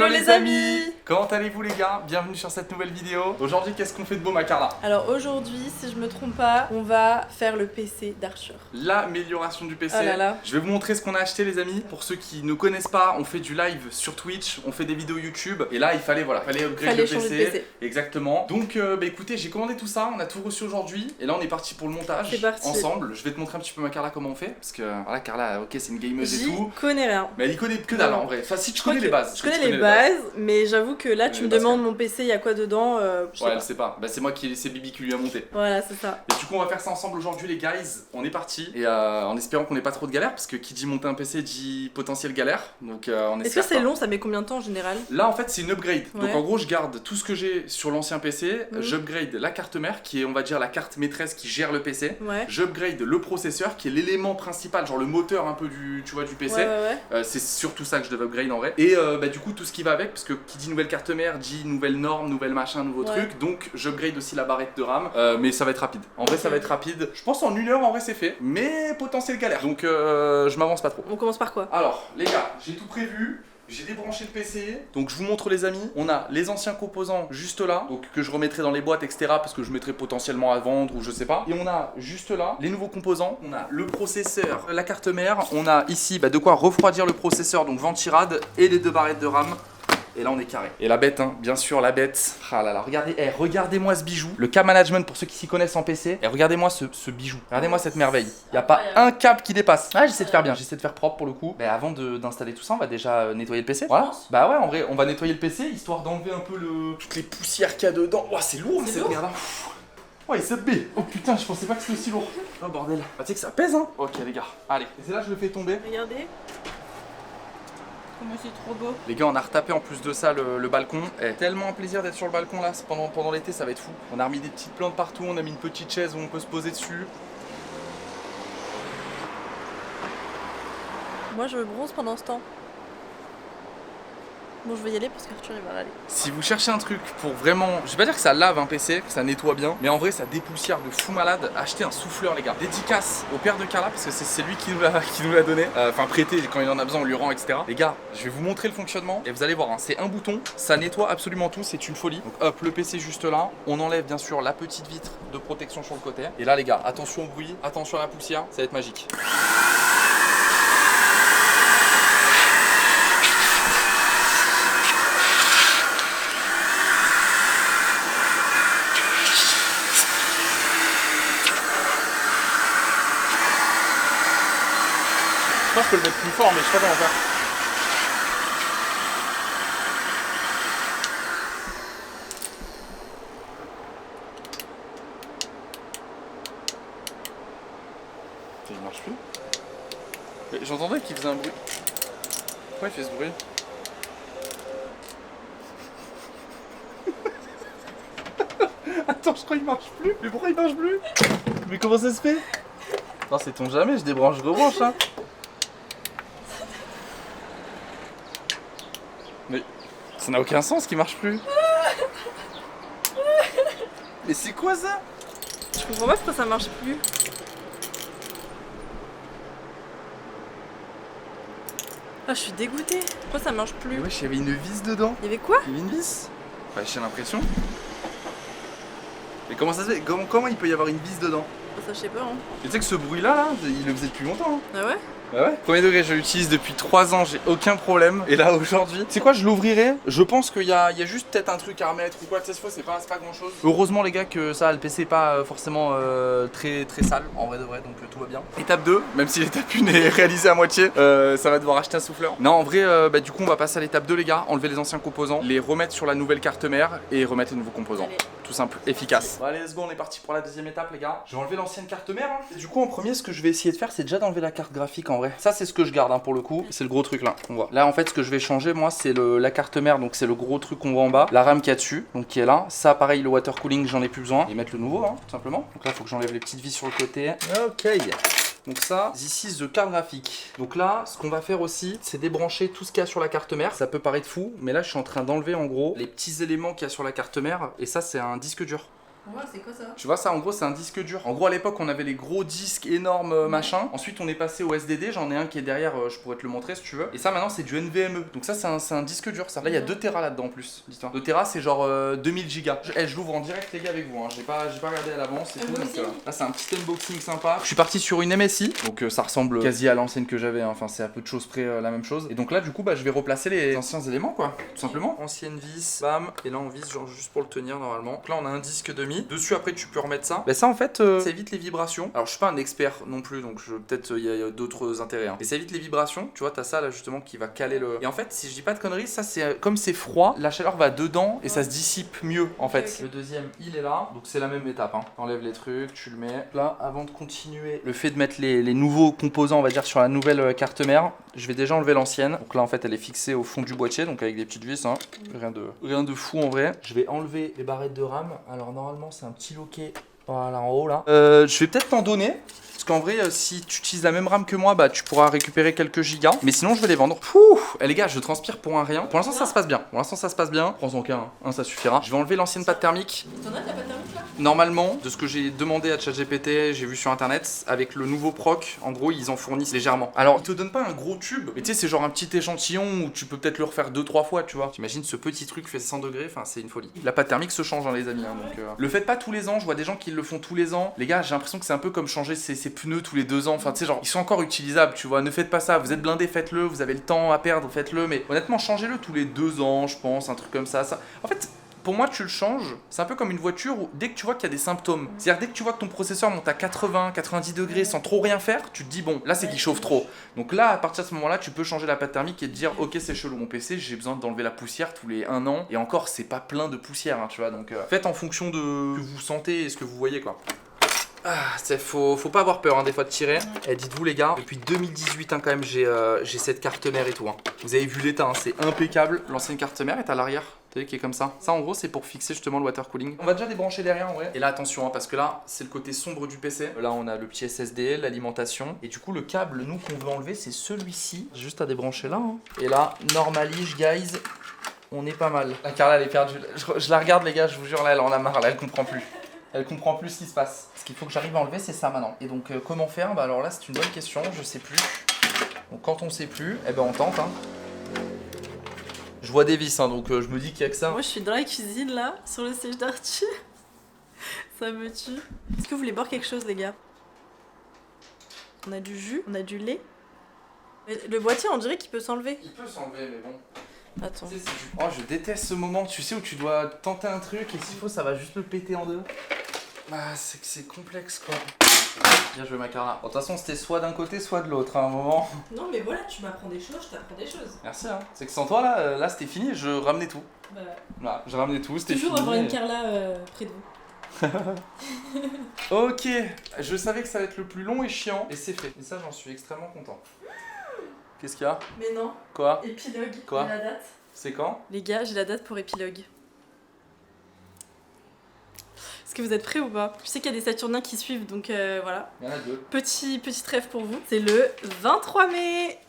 Hello les amis. Comment allez-vous les gars? Bienvenue sur cette nouvelle vidéo. Aujourd'hui qu'est-ce qu'on fait de beau ma Carla? Alors aujourd'hui, si je me trompe pas, on va faire le PC d'Archer. L'amélioration du PC. Oh là là. Je vais vous montrer ce qu'on a acheté les amis. Pour ceux qui ne connaissent pas, on fait du live sur Twitch, on fait des vidéos YouTube. Et là il fallait upgrade le changer PC. de PC. Exactement. Donc écoutez, j'ai commandé tout ça, on a tout reçu aujourd'hui. Et là on est parti pour le montage. C'est parti. Ensemble. Je vais te montrer un petit peu ma Carla comment on fait. Parce que voilà Carla, ok c'est une gameuse et J'y tout. connais rien. Mais elle y connaît que dalle en vrai. Enfin si tu connais les bases. Je connais les bases, mais j'avoue que là tu me demandes mon PC, il y a quoi dedans, je sais Ouais, pas. elle sait pas. Bah, c'est Bibi qui lui a monté. Voilà, c'est ça. Et du coup, on va faire ça ensemble aujourd'hui, les guys. On est parti. Et en espérant qu'on n'ait pas trop de galères, parce que qui dit monter un PC dit potentiel galère. Donc, on Est-ce que c'est long? Ça met combien de temps en général? Là, en fait, c'est une upgrade. Ouais. Donc, en gros, je garde tout ce que j'ai sur l'ancien PC. J'upgrade la carte mère, qui est, on va dire, la carte maîtresse qui gère le PC. Ouais. J'upgrade le processeur, qui est l'élément principal, genre le moteur un peu du PC. Ouais. C'est surtout ça que je devais upgrade en vrai. Et du coup, tout ce qui va avec, parce que qui dit nouvelle carte mère dit nouvelle norme, nouvelle machin, nouveau truc. Donc, j'upgrade aussi la barrette de RAM. Mais ça va être rapide. En vrai, ça va être rapide. Je pense en 1 heure, en vrai, c'est fait. Mais potentiel galère. Donc, je m'avance pas trop. On commence par quoi? Alors, les gars, j'ai tout prévu. J'ai débranché le PC, donc je vous montre les amis. On a les anciens composants juste là, donc que je remettrai dans les boîtes, etc. Parce que je mettrai potentiellement à vendre ou je sais pas. Et on a juste là les nouveaux composants. On a le processeur, la carte mère. On a ici de quoi refroidir le processeur, donc ventirad et les 2 barrettes de RAM. Et là on est carré. Et la bête, hein, bien sûr la bête. Ah là là, regardez, regardez-moi ce bijou. Le cas management pour ceux qui s'y connaissent en PC. Et regardez-moi ce bijou. Regardez-moi cette merveille. Il n'y a pas un câble qui dépasse. Ah, j'essaie de faire bien, j'essaie de faire propre pour le coup. Mais avant d'installer tout ça, on va déjà nettoyer le PC. Voilà. Bah ouais, en vrai, on va nettoyer le PC histoire d'enlever un peu toutes les poussières qu'il y a dedans. Ouah, c'est lourd cette merde. Ouais, il B. Oh putain, je pensais pas que c'était aussi lourd. Oh bordel. Bah tu sais que ça pèse, hein. Ok les gars, allez. Et c'est là que je le fais tomber. Regardez. Comment c'est trop beau. Les gars, on a retapé en plus de ça le balcon. Tellement un plaisir d'être sur le balcon là, pendant l'été, ça va être fou. On a remis des petites plantes partout, on a mis une petite chaise où on peut se poser dessus. Moi je me bronze pendant ce temps. Bon, je vais y aller parce qu'Arthur il va aller. Si vous cherchez un truc pour vraiment, je vais pas dire que ça lave un PC, que ça nettoie bien, mais en vrai ça dépoussière de fou malade, achetez un souffleur les gars. Dédicace au père de Carla parce que c'est lui qui nous l'a donné, enfin prêté quand il en a besoin on lui rend, etc. Les gars, je vais vous montrer le fonctionnement et vous allez voir, hein, c'est un bouton, ça nettoie absolument tout, c'est une folie. Donc hop, le PC juste là, on enlève bien sûr la petite vitre de protection sur le côté. Et là les gars, attention au bruit, attention à la poussière, ça va être magique. Je peux le mettre plus fort, mais je sais pas comment faire. Il marche plus. J'entendais qu'il faisait un bruit. Pourquoi il fait ce bruit? Attends, je crois qu'il marche plus. Mais pourquoi il marche plus? Mais comment ça se fait? Non, c'est ton jamais, je débranche, je rebranche, hein. Mais ça n'a aucun sens qu'il marche plus. Mais c'est quoi ça? Je comprends pas pourquoi ça marche plus. Ah, je suis dégoûtée. Pourquoi ça marche plus? Wesh, il y avait une vis dedans. Il y avait quoi? Il y avait une vis. Enfin, j'ai l'impression. Mais comment ça se fait? Comment il peut y avoir une vis dedans? Ça, je sais pas. Hein. Et tu sais que ce bruit-là, il le faisait depuis longtemps. Hein. Ah ouais? Bah ouais. Premier degré, je l'utilise depuis 3 ans, j'ai aucun problème. Et là aujourd'hui, c'est quoi, je l'ouvrirai. Je pense qu'il y a juste peut-être un truc à remettre ou quoi. Tu sais, cette fois, c'est pas grand chose. Heureusement, les gars, que ça, le PC est pas forcément très sale, en vrai de vrai, donc tout va bien. Étape 2, même si l'étape 1 est réalisée à moitié, ça va devoir acheter un souffleur. Non, en vrai, du coup, on va passer à l'étape 2, les gars. Enlever les anciens composants, les remettre sur la nouvelle carte mère et remettre les nouveaux composants. Allez. Tout simple, efficace. Bon, allez, let's go, on est parti pour la deuxième étape, les gars. Je vais enlever l'ancienne carte mère. Hein. Et du coup, en premier, ce que je vais essayer de faire, c'est déjà d'enlever la carte graphique en vrai. Ça, c'est ce que je garde hein, pour le coup. C'est le gros truc là, on voit. Là, en fait, ce que je vais changer, moi, c'est la carte mère. Donc, c'est le gros truc qu'on voit en bas. La RAM qu'il y a dessus, donc qui est là. Ça, pareil, le water cooling, j'en ai plus besoin. Et mettre le nouveau, hein, tout simplement. Donc là, il faut que j'enlève les petites vis sur le côté. Ok. Donc ça, this is the card graphique. Donc là, ce qu'on va faire aussi, c'est débrancher tout ce qu'il y a sur la carte mère. Ça peut paraître fou, mais là, je suis en train d'enlever en gros les petits éléments qu'il y a sur la carte mère. Et ça, c'est un disque dur. Ouais, c'est quoi ça? Tu vois ça en gros c'est un disque dur. En gros à l'époque on avait les gros disques énormes machin. Ensuite on est passé au SDD, j'en ai un qui est derrière, je pourrais te le montrer si tu veux. Et ça maintenant c'est du NVMe. Donc ça c'est un disque dur ça. Là il y a 2 Tera là-dedans en plus. Dis-toi. 2 Tera c'est genre 2000 gigas. Je l'ouvre en direct les gars avec vous. Hein. J'ai pas regardé à l'avance et tout. Donc, là c'est un petit unboxing sympa. Je suis parti sur une MSI. Donc ça ressemble quasi à l'ancienne que j'avais. Hein. Enfin c'est à peu de choses près la même chose. Et donc là du coup bah je vais replacer les anciens éléments quoi. Tout simplement. Ancienne vis, bam. Et là on vise genre juste pour le tenir normalement. Donc là on a un disque demi. Dessus après tu peux remettre ça. Bah ça en fait ça évite les vibrations. Alors je suis pas un expert non plus donc peut-être il y a d'autres intérêts. Hein. Mais ça évite les vibrations. Tu vois t'as ça là justement qui va caler le. Et en fait si je dis pas de conneries ça c'est comme c'est froid la chaleur va dedans et ça se dissipe mieux en fait. Okay. Le deuxième il est là donc c'est la même étape. Hein. T'enlèves les trucs, tu le mets là avant de continuer. Le fait de mettre les nouveaux composants on va dire sur la nouvelle carte mère. Je vais déjà enlever l'ancienne. Donc là en fait elle est fixée au fond du boîtier donc avec des petites vis. Hein. Rien de fou en vrai. Je vais enlever les barrettes de RAM. Alors normalement c'est un petit loquet. Voilà en haut là. Je vais peut-être t'en donner. Parce qu'en vrai, si tu utilises la même RAM que moi, bah tu pourras récupérer quelques gigas. Mais sinon, je vais les vendre. Pouh les gars, je transpire pour un rien. Pour l'instant, ça se passe bien. Prends-en qu'un, hein, ça suffira. Je vais enlever l'ancienne pâte thermique. T'en as de la pâte thermique là? Normalement, de ce que j'ai demandé à ChatGPT, j'ai vu sur internet, avec le nouveau proc, en gros, ils en fournissent légèrement. Alors, ils te donnent pas un gros tube, mais tu sais, c'est genre un petit échantillon où tu peux peut-être le refaire 2-3 fois, tu vois. T'imagines ce petit truc fait 100 degrés, enfin, c'est une folie. La pâte thermique se change, hein, les amis. Hein, donc, le faites pas tous les ans, je vois des gens qui le font tous les ans. Les gars, j'ai l'impression que c'est un peu comme changer ses pneus tous les 2 ans. Enfin, tu sais, genre, ils sont encore utilisables, tu vois. Ne faites pas ça, vous êtes blindés, faites-le, vous avez le temps à perdre, faites-le. Mais honnêtement, changez-le tous les 2 ans, je pense, un truc comme ça. En fait, pour moi, tu le changes, c'est un peu comme une voiture où dès que tu vois qu'il y a des symptômes, c'est-à-dire dès que tu vois que ton processeur monte à 80, 90 degrés sans trop rien faire, tu te dis bon, là c'est qu'il chauffe trop. Donc là, à partir de ce moment-là, tu peux changer la pâte thermique et te dire ok, c'est chelou mon PC, j'ai besoin d'enlever la poussière tous les 1 an. Et encore, c'est pas plein de poussière, hein, tu vois. Donc faites en fonction de ce que vous sentez et ce que vous voyez, quoi. Ah, faut pas avoir peur hein, des fois de tirer. Et dites-vous les gars, depuis 2018 hein, quand même j'ai cette carte mère et tout. Hein. Vous avez vu l'état, hein, c'est impeccable. L'ancienne carte mère est à l'arrière, vous voyez qui est comme ça. Ça en gros c'est pour fixer justement le water cooling. On va déjà débrancher derrière en vrai. Et là attention hein, parce que là c'est le côté sombre du PC. Là on a le petit SSD, l'alimentation. Et du coup le câble nous qu'on veut enlever c'est celui-ci. Juste à débrancher là. Hein. Et là, normalige guys. On est pas mal. La Carla elle est perdue. Je la regarde les gars, je vous jure là elle en a marre, là elle comprend plus. Elle comprend plus ce qui se passe. Ce qu'il faut que j'arrive à enlever, c'est ça maintenant. Et donc, comment faire? Bah alors là, c'est une bonne question, je sais plus. Donc, quand on sait plus, eh ben on tente. Hein. Je vois des vis, hein, donc je me dis qu'il y a que ça. Moi, je suis dans la cuisine là, sur le siège d'Arthur. Ça me tue. Est-ce que vous voulez boire quelque chose, les gars? On a du jus, on a du lait. Le boîtier, on dirait qu'il peut s'enlever. Il peut s'enlever, mais bon. Attends. Oh, je déteste ce moment, tu sais, où tu dois tenter un truc et s'il faut, ça va juste le péter en deux. Bah, c'est que c'est complexe, quoi. Bien joué, ma Carla. Bon, de toute façon, c'était soit d'un côté, soit de l'autre, à un moment. Non, mais voilà, tu m'apprends des choses, je t'apprends des choses. Merci, hein. C'est que sans toi, là c'était fini, je ramenais tout. Bah. Voilà, je ramenais tout, c'était fini. Toujours avoir une Carla près de vous. Ok, je savais que ça allait être le plus long et chiant, et c'est fait. Et ça, j'en suis extrêmement content. Qu'est-ce qu'il y a? Mais non. Quoi? Épilogue. Quoi? La date. C'est quand? Les gars, j'ai la date pour épilogue. Est-ce que vous êtes prêts ou pas? Je sais qu'il y a des Saturniens qui suivent, donc voilà. Il y en a 2. Petit rêve pour vous. C'est le 23 mai.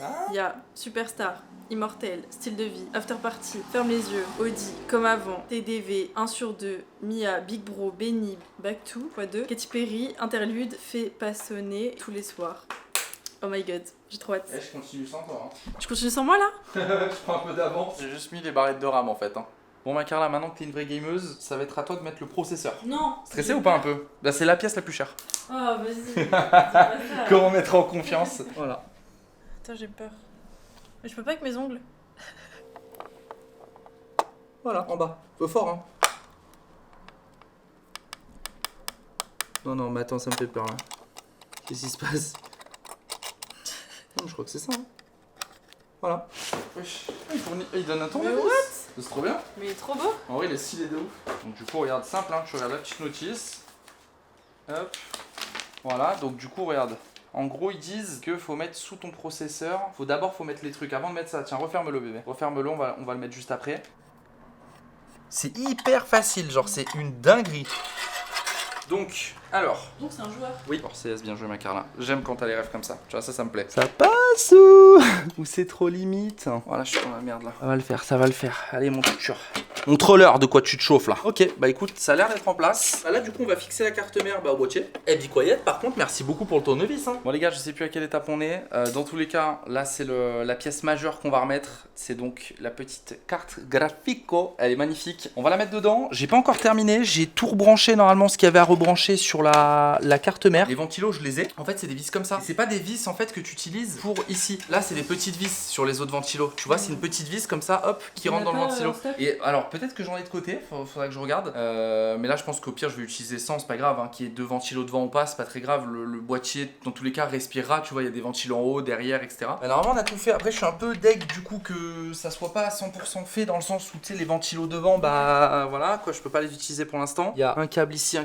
Ah. Il y a Superstar, Immortel, Style de vie, After Party, Ferme les yeux, Audi, Comme avant, TDV, 1 sur 2, Mia, Big Bro, Benny, Back 2, x2, Katy Perry, Interlude, Fait passonner tous les soirs. Oh my god, j'ai trop hâte. Eh, je continue sans toi. Hein. Tu continues sans moi là? Je prends un peu d'avance. J'ai juste mis les barrettes de RAM en fait. Hein. Bon, ma Carla, maintenant que t'es une vraie gameuse, ça va être à toi de mettre le processeur. Non. Stressé ou pas un peu? Là, c'est la pièce la plus chère. Oh, vas-y. Comment mettre en confiance? Voilà. Attends, j'ai peur. Mais je peux pas avec mes ongles. Voilà, en bas. Faut fort, hein. Non, mais attends, ça me fait peur là. Qu'est-ce qui se passe? Non, je crois que c'est ça. Hein. Voilà. Wesh. Il donne un tour. Mais what? C'est trop bien. Mais il est trop beau. En vrai, il est stylé de ouf. Donc, du coup, regarde, simple, hein. Tu regardes la petite notice. Hop. Voilà, donc du coup, regarde. En gros, ils disent que faut mettre sous ton processeur. Faut mettre les trucs avant de mettre ça. Tiens, referme-le, bébé. Referme-le, on va le mettre juste après. C'est hyper facile, genre, c'est une dinguerie. Donc, alors. Donc c'est un joueur. Oui, alors CS, bien joué ma Carla. J'aime quand t'as les rêves comme ça. Tu vois, ça me plaît. Ça passe ou c'est trop limite? Voilà, je suis dans la merde là. Ça va le faire, ça va le faire. Allez, mon futur. Montre-leur de quoi tu te chauffes là. Ok, bah écoute, ça a l'air d'être en place. Bah là du coup on va fixer la carte mère au boîtier. Et be quiet, par contre merci beaucoup pour le tournevis. Bon les gars, je sais plus à quelle étape on est. Dans tous les cas, là c'est la pièce majeure qu'on va remettre. C'est donc la petite carte graphico. Elle est magnifique. On va la mettre dedans. J'ai pas encore terminé. J'ai tout rebranché normalement ce qu'il y avait à rebrancher sur la carte mère. Les ventilos, je les ai. En fait, c'est des vis comme ça. C'est pas des vis en fait que tu utilises pour ici. Là, c'est des petites vis sur les autres ventilos. Tu vois, c'est une petite vis comme ça, hop, qui rentre dans le ventilo. Et alors, peut-être que j'en ai de côté. Faudra que je regarde. Mais là, je pense qu'au pire, je vais utiliser sans. C'est pas grave. Hein, qu'il y ait deux ventilos devant ou pas, c'est pas très grave. Le boîtier, dans tous les cas, respirera. Tu vois, il y a des ventilos en haut, derrière, etc. Bah, normalement, on a tout fait. Après, je suis un peu deg du coup que ça soit pas à 100% fait dans le sens où tu sais, les ventilos devant, bah voilà quoi, je peux pas les utiliser pour l'instant. Il y a un câble ici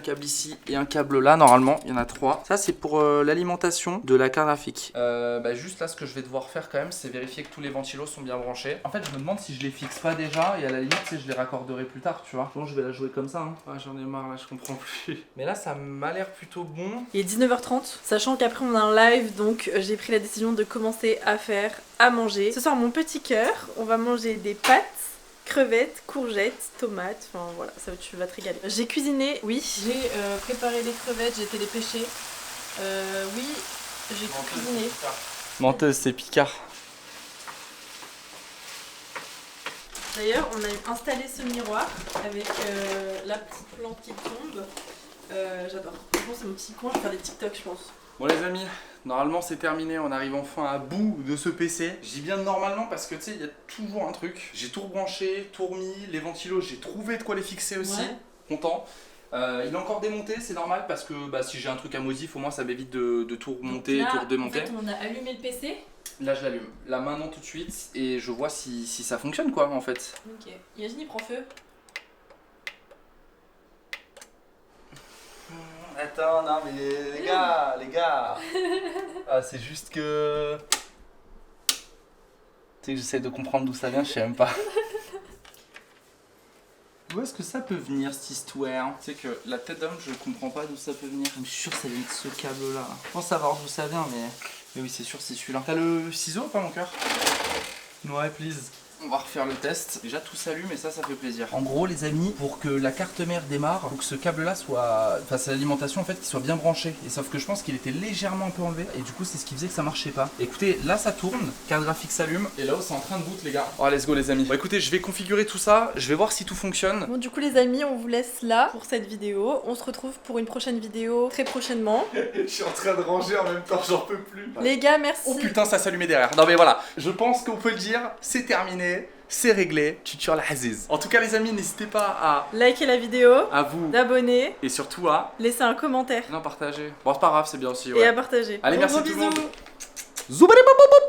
et un câble là. Normalement, il y en a 3. Ça, c'est pour l'alimentation de la carte graphique. Bah, juste là, ce que je vais devoir faire quand même, c'est vérifier que tous les ventilos sont bien branchés. En fait, je me demande si je les fixe pas déjà et à la limite, tu sais, je les raccorderai plus tard, tu vois. Bon, je vais la jouer comme ça. Hein. Ah, j'en ai marre là, je comprends plus. Mais là, ça m'a l'air plutôt bon. Il est 19h30, sachant qu'après on a un live, donc j'ai pris la décision de commencer à faire à manger. Ce soir, mon petit cœur, on va manger des pâtes, crevettes, courgettes, tomates, enfin voilà, ça tu vas te régaler. J'ai cuisiné, oui, j'ai préparé les crevettes, j'ai été les pêcher. Oui, j'ai tout cuisiné. Menteuse, c'est Picard. D'ailleurs, on a installé ce miroir avec la petite plante qui tombe. J'adore. Franchement, c'est mon petit coin, je vais faire des TikTok, je pense. Bon les amis, normalement c'est terminé, on arrive enfin à bout de ce PC. Je dis bien normalement parce que tu sais, il y a toujours un truc. J'ai tout rebranché, tout remis, les ventilos, j'ai trouvé de quoi les fixer aussi. Ouais. Content. Il est encore démonté, c'est normal parce que bah, si j'ai un truc à modif, au moins ça m'évite de tout remonter, là, tout redémonter. En fait, on a allumé le PC. Là je l'allume, là maintenant tout de suite et je vois si ça fonctionne quoi en fait. Ok, imagine il prend feu. Attends, non mais les gars ah, c'est juste que... Tu sais que j'essaie de comprendre d'où ça vient, je sais même pas. Où est-ce que ça peut venir cette histoire? Tu sais que la tête d'homme, je comprends pas d'où ça peut venir. Je suis sûr que ça vient de ce câble là. Je pense savoir d'où ça vient mais oui c'est sûr c'est celui-là. T'as le ciseau ou pas mon cœur? Ouais please. On va refaire le test. Déjà tout s'allume et ça fait plaisir. En gros les amis, pour que la carte mère démarre, faut que ce câble là soit... Enfin c'est l'alimentation en fait qui soit bien branché. Et sauf que je pense qu'il était légèrement un peu enlevé. Et du coup c'est ce qui faisait que ça marchait pas. Écoutez, là ça tourne, carte graphique s'allume. Et là c'est en train de boot les gars. Oh let's go les amis. Bon écoutez, je vais configurer tout ça. Je vais voir si tout fonctionne. Bon du coup les amis, on vous laisse là pour cette vidéo. On se retrouve pour une prochaine vidéo très prochainement. Je suis en train de ranger en même temps, j'en peux plus. Les gars, merci. Oh putain ça s'allumait derrière. Non mais voilà, je pense qu'on peut le dire, c'est terminé. C'est réglé, tu tues la Aziz. En tout cas les amis, n'hésitez pas à liker la vidéo, à vous d'abonner et surtout à laisser un commentaire. Non, partager. Bon, c'est pas grave, c'est bien aussi. Ouais. Et à partager. Allez, Bon, merci gros tout le bisous. monde. Zoubaribababou.